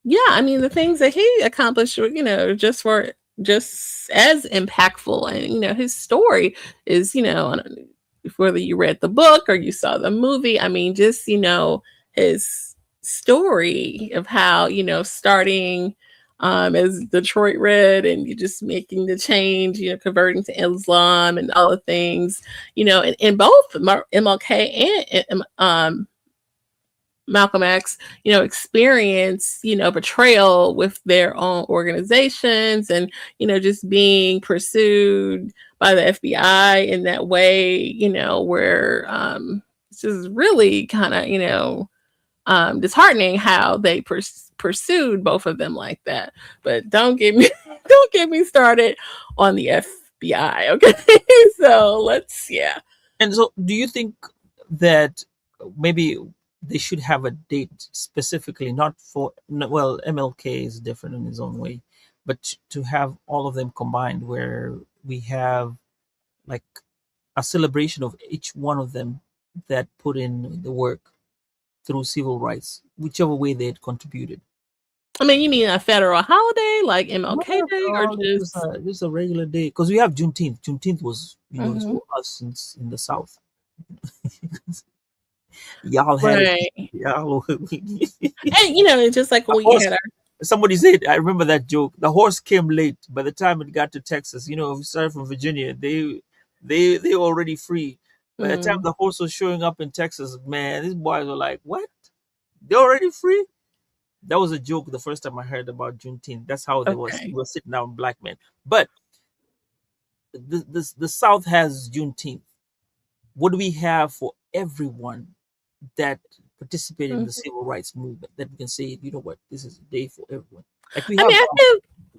Yeah, I mean the things that he accomplished were, just as impactful. And his story is, whether you read the book or you saw the movie, I mean, just his story of how starting as Detroit Red, and you just making the change, converting to Islam and all the things, in both MLK and Malcolm X, experience, betrayal with their own organizations, and, just being pursued by the FBI in that way, where it's just really kind of, disheartening how they pursued both of them like that. But don't get me don't get me started on the FBI. Okay. So yeah. And so, do you think that maybe they should have a date specifically, not for well, MLK is different in his own way, but to have all of them combined, where we have like a celebration of each one of them that put in the work through civil rights, whichever way they had contributed. I mean, you mean a federal holiday like Not MLK a Day or federal, just just a regular day, because we have Juneteenth. Juneteenth was, it's Mhm. for us in the South. Y'all had it. Right. Y'all. And, it's just like A when we horse. had our Somebody said, I remember that joke. The horse came late. By the time it got to Texas, we started from Virginia. They were already free. By the time mm, the horse was showing up in Texas, man, these boys were like, "What? They're already free?" That was a joke the first time I heard about Juneteenth. That's how they was. okay. We were sitting down, black men. But the South has Juneteenth. What do we have for everyone that participated in the Mhm. civil rights movement that we can say, you know what, this is a day for everyone? Like we I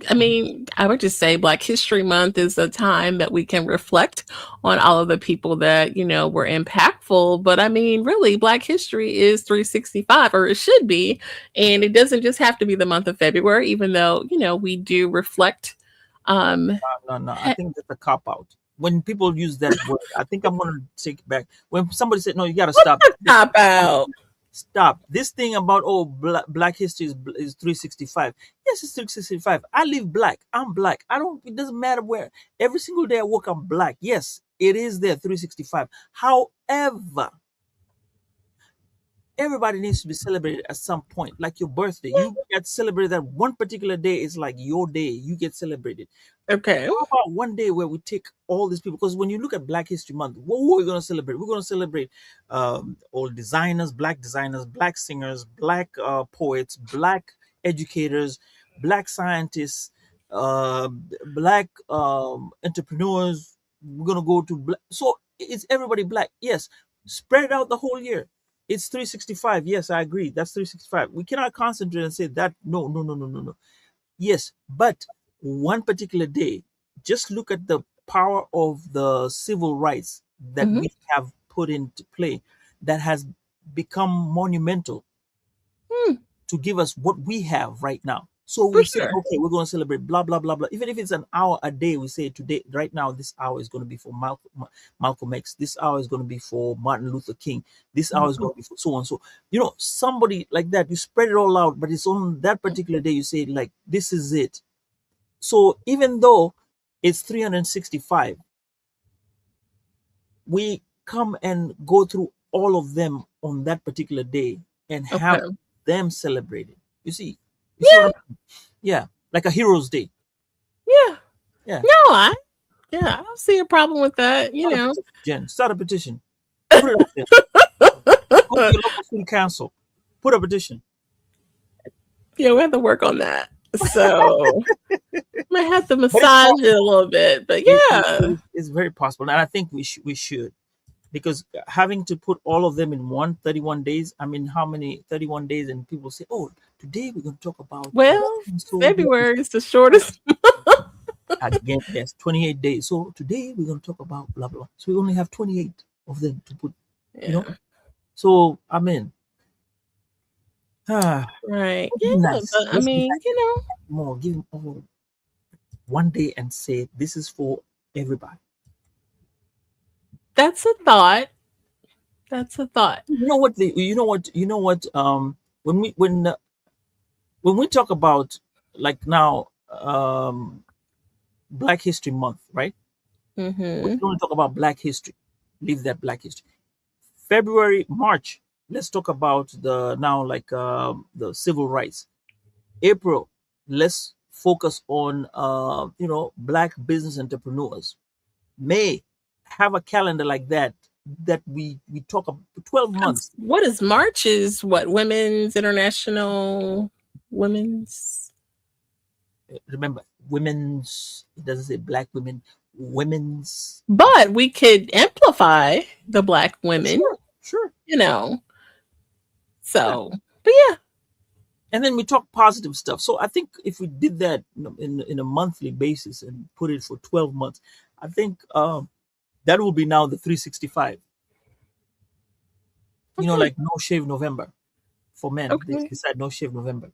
have. mean, I would just say Black History Month is a time that we can reflect on all of the people that, were impactful. But I mean, really, Black history is 365, or it should be. And it doesn't just have to be the month of February, even though, we do reflect. Um, No. I think that's a cop out. When people use that word, I think I'm gonna take it back. When somebody said, "No, you gotta stop," Cop out. stop. This thing about black history is 365. Yes, it's 365. I live black. I'm black. I don't. It doesn't matter where. Every single day I work, I'm black. Yes, it is there 365. However, everybody needs to be celebrated at some point, like your birthday. You get celebrated that one particular day is like your day. You get celebrated. Okay. How about one day where we take all these people? Because when you look at Black History Month, what are we going to celebrate? We're going to celebrate all designers, black singers, black poets, black educators, black scientists, uh, black entrepreneurs. We're going to go to black. So it's everybody black. Yes, spread it out the whole year. It's 365. Yes, I agree. That's 365. We cannot concentrate and say that. No, no, no, no, no, no. Yes, but one particular day, just look at the power of the civil rights that Hmm. we have put into play that has become monumental to give us what we have right now. So For we say, sure. okay, we're going to celebrate blah blah blah blah. Even if it's an hour a day, we say today, right now, this hour is going to be for Malcolm X. This hour is going to be for Martin Luther King. This hour is Mhm. going to be for so on. So somebody like that, you spread it all out, but it's on that particular day. You say like, this is it. So even though it's 365, we come and go through all of them on that particular day and have Okay. them celebrated. You see what Yeah. I'm Yeah, like a hero's day. Yeah. Yeah. No, I don't see a problem with that. Start a petition, Jen. Start a petition. Put it out there. Go to your local city council. Put a petition. Yeah, we have to work on that. So might have to But it's massage it a possible. little bit. But yeah. It's very possible, and I think we should, because having to put all of them in 31 days. I mean, how many 31 days? And people say, "Oh, today we're going to talk about what Well, so February is the shortest. again." Yes, 28 days. So today we're going to talk about blah blah. So we only have 28 of them to put. You know. Yeah. So I mean, ah, Right. let's Yeah. be nice. But I Let's be mean, nice more. Give them all one day and say this is for everybody. that's a thought. That's a thought. You know what? When we talk about, like now, Black History Month, right? We Mm-hmm. can only talk about Black history. Leave that Black history. February, March. Let's talk about the now, like the civil rights. April. Let's focus on Black business entrepreneurs. May, have a calendar like that we talk about 12 months. What is March? Is what Women's International Women's. Remember, women's, it doesn't say black women, women's. But we could amplify the Black women, Sure, sure. you know. Yeah. So, but yeah. And then we talk positive stuff. So I think if we did that in a monthly basis and put it for 12 months, I think that will be now the 365. Okay. Like No Shave November for men. They Okay. decide No Shave November.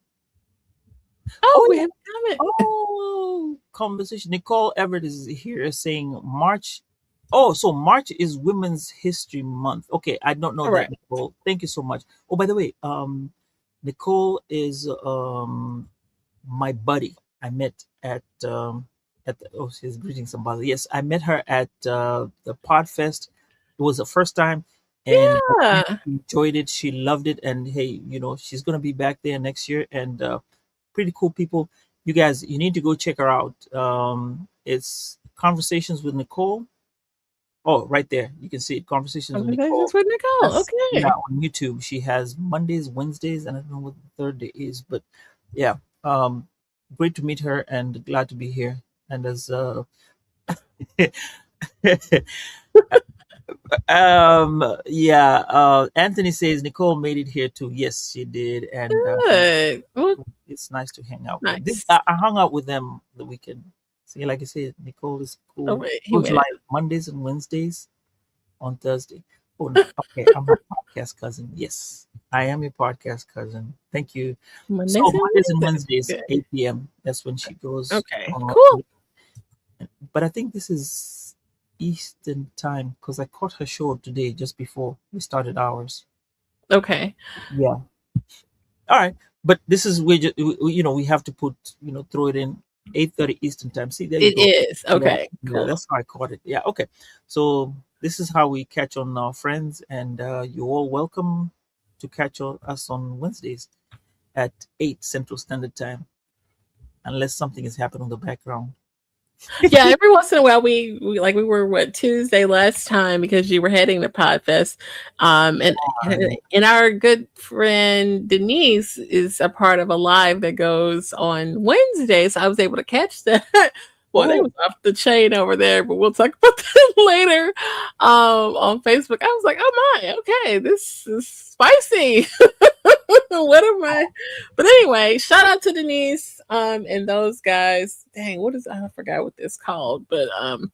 Oh, Oh we yeah. have a comment. Oh, conversation. Nicole Everett is here saying March. Oh, so March is Women's History Month. Okay, I don't know that, Correct. Nicole. Thank you so much. Oh, by the way, Nicole is my buddy. I met at the, oh, she's greeting somebody. Yes, I met her at the Podfest. It was the first time, and she Yeah. enjoyed it. She loved it, and hey, she's gonna be back there next year, and pretty cool people. You guys, you need to go check her out. It's Conversations with Nicole. Oh, right there. You can see it. Conversations with Conversations Nicole. with Nicole. That's, yeah, Okay. on YouTube. She has Mondays, Wednesdays, and I don't know what the third day is, but yeah. Great to meet her and glad to be here. And as yeah, Anthony says Nicole made it here too. Yes, she did, and Good. Well, it's nice to hang out with. nice. I hung out with them the weekend. See, like I said, Nicole is Oh, cool. wait, he Goes made it. live Mondays and Wednesdays on Thursday. Oh, okay. I'm a podcast cousin. Yes, I am a podcast cousin. Thank you. So Mondays and Mondays and Wednesdays. Wednesdays, Good. 8 p.m. That's when she goes. Okay. Cool. But I think this is Eastern time because I caught her show today just before we started ours. Okay. Yeah. All right. But this is we have to put throw it in 8:30 Eastern time. See, there you It go. is. Yeah, Okay. yeah, Cool. that's how I caught it. Yeah, okay. So this is how we catch on our friends, and you're all welcome to catch us on Wednesdays at 8 Central Standard Time, unless something has happened on the background. Yeah, every once in a while we like we were what Tuesday last time because you were heading to Podfest. And our good friend Denise is a part of a live that goes on Wednesday. So I was able to catch that. Well, they Oh, was off the chain over there, but we'll talk about that later on Facebook. I was like, oh my, okay, this is spicy. What am I? But anyway, shout out to Denise and those guys. Dang, what is I forgot what this called, but and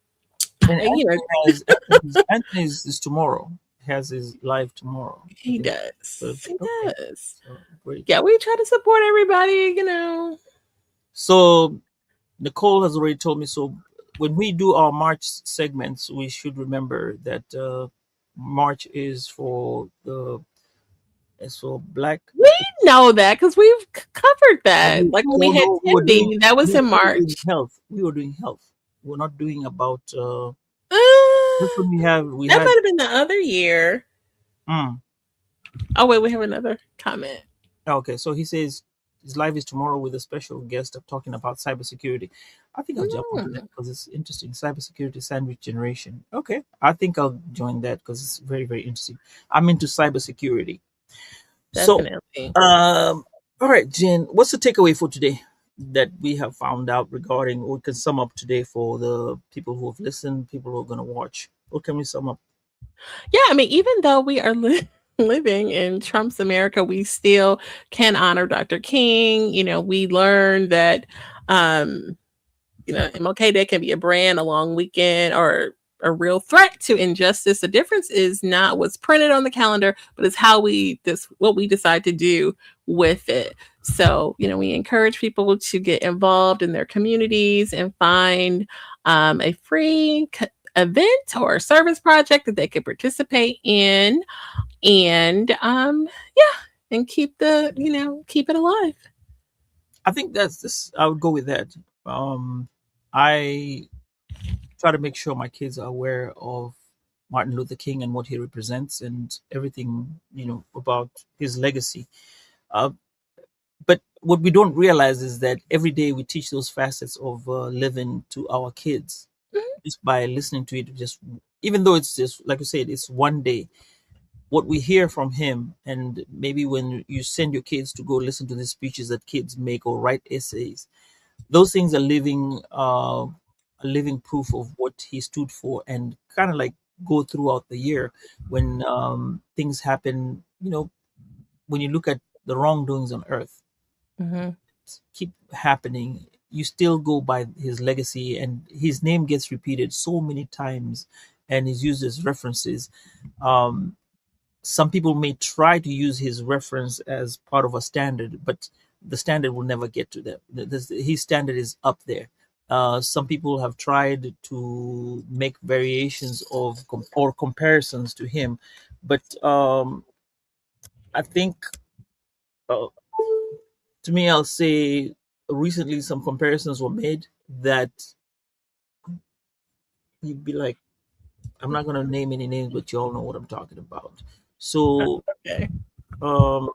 you know, Anthony's is tomorrow. Has his live tomorrow. I he think does. Thursday. He Okay, does. so great. Yeah, we try to support everybody. So Nicole has already told me. So when we do our March segments, we should remember that March is for Black. We know that because we've covered No, that. Like when we had no, Cindy, that was in we were doing March. health. We were doing health. We're not doing about. This Uh, one we that had. might have been the other year. Mm, Oh wait, we have another comment. okay, so he says his live is tomorrow with a special guest of talking about cybersecurity. I think I'll jump onto that Mm, because it's interesting. Cybersecurity sandwich generation. Okay, I think I'll join that because it's very, very interesting. I'm into cybersecurity. So, definitely. all right, Jen, what's the takeaway for today that we have found out regarding, or we can sum up today for the people who have listened, people who are going to watch? What can we sum up? Yeah, I mean, even though we are living in Trump's America, we still can honor Dr. King. We learned that, um, MLK Day can be a brand, a long weekend, or a real threat to injustice. The difference is not what's printed on the calendar, but it's how what we decide to do with it. So, we encourage people to get involved in their communities and find a free event or service project that they could participate in, and yeah, and keep it alive. I think that's this. I would go with that. I try to make sure my kids are aware of Martin Luther King and what he represents and everything, about his legacy. Uh, but what we don't realize is that every day we teach those facets of living to our kids Mhm. just by listening to it. Just even though it's just like you said, it's one day. What we hear from him, and maybe when you send your kids to go listen to the speeches that kids make or write essays, those things are living proof of what he stood for, and kind of like go throughout the year when things happen. When you look at the wrongdoings on earth Mhm. keep happening, you still go by his legacy, and his name gets repeated so many times and is used as references. um, some people may try to use his reference as part of a standard, but the standard will never get to them. His standard is up there. Some people have tried to make variations of or comparisons to him, but I think, uh, to me, I'll say recently some comparisons were made that you'd be like, I'm not gonna name any names, but you all know what I'm talking about. So, Okay. um,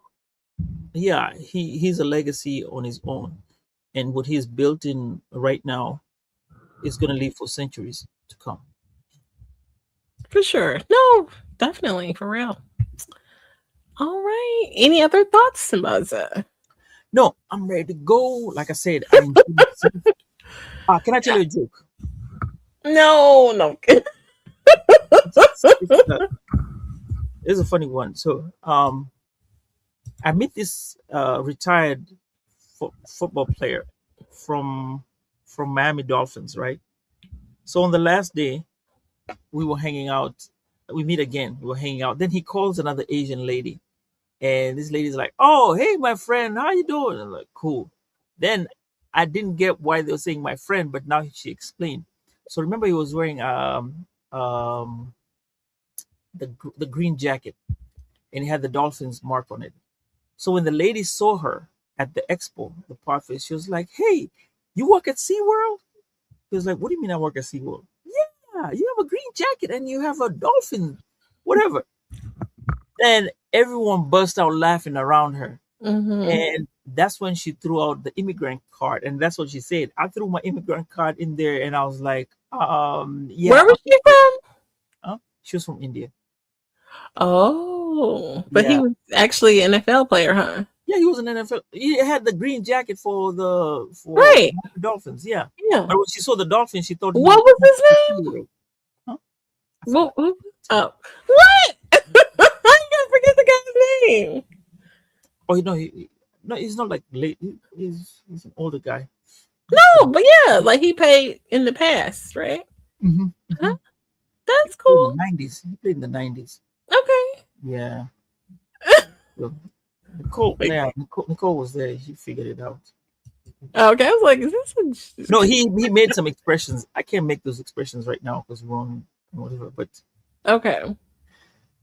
yeah, he's a legacy on his own, and what he's built in right now is gonna live for centuries to come. For sure. No, definitely. For real. All right. Any other thoughts, Sambaza? No, I'm ready to go. Like I said, I enjoy myself. Can I tell you a joke? No, no. It's, it's a funny one. So, I met this retired football player from Miami Dolphins, right? So on the last day, we were hanging out. We meet again. We were hanging out. Then he calls another Asian lady, and this lady's like, "Oh, hey, my friend, how you doing?" I'm like, "Cool." Then I didn't get why they were saying my friend, but now she explained. So remember, he was wearing the green jacket, and he had the Dolphins mark on it. So when the lady saw her at the expo, the parfait, she was like, "Hey, you work at SeaWorld?" He was like, "What do you mean I work at SeaWorld?" "Yeah, you have a green jacket and you have a dolphin, whatever." And everyone burst out laughing around her. Mm-hmm. And that's when she threw out the immigrant card. And that's what she said. I threw my immigrant card in there and I was like, yeah. Where was she from? She was from India. Oh, but he Yeah. was actually an NFL player, huh? Yeah, he was an NFL. He had the green jacket for the Right. Dolphins. Yeah, Yeah. but when she saw the Dolphins, she thought he What was was his name? Huh? I forgot. What? Oh, what? How you gonna forget the guy's name? Oh, no, no, he's not like late. He's an older guy. No, but yeah, like he paid in the past, right? Mm-hmm, Huh? mm-hmm. He That's played in the cool. '90s. He played in the '90s. Okay. Yeah. So Nicole, Wait. yeah, Nicole was there. She figured it out. Okay, I was like, is this No, he made some expressions. I can't make those expressions right now because we're on whatever. But okay?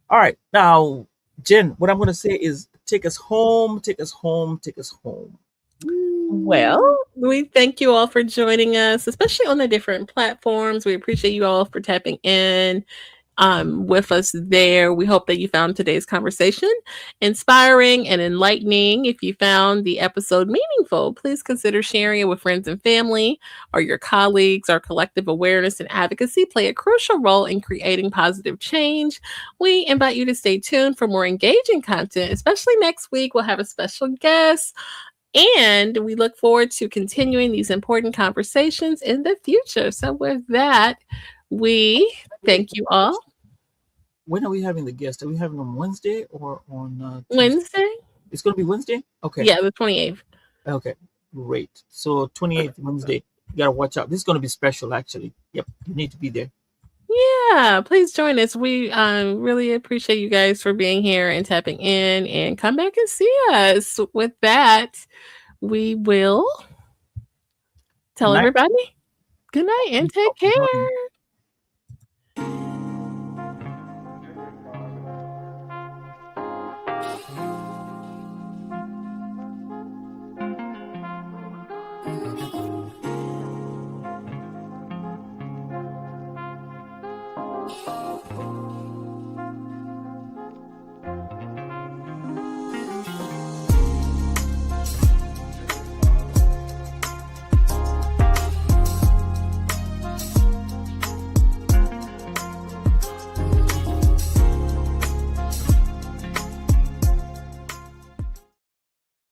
all right, now, Jen, what I'm gonna say is take us home, take us home, take us home. Well, we thank you all for joining us, especially on the different platforms. We appreciate you all for tapping in with us there. We hope that you found today's conversation inspiring and enlightening. If you found the episode meaningful, please consider sharing it with friends and family or your colleagues. Our collective awareness and advocacy play a crucial role in creating positive change. We invite you to stay tuned for more engaging content, especially next week. We'll have a special guest. And we look forward to continuing these important conversations in the future. So, with that, we Wait, thank you all. when are we having the guest? Are we having on Wednesday or on Tuesday? Wednesday? It's gonna be Wednesday. Okay. Yeah, the 28th. Okay. Great. So 28th Wednesday. You gotta watch out. This is gonna be special, actually. Yep. You need to be there. Yeah, please join us. We really appreciate you guys for being here and tapping in and come back and see us. With that, we will Good tell night. everybody good night and Thank you all take for joining. care.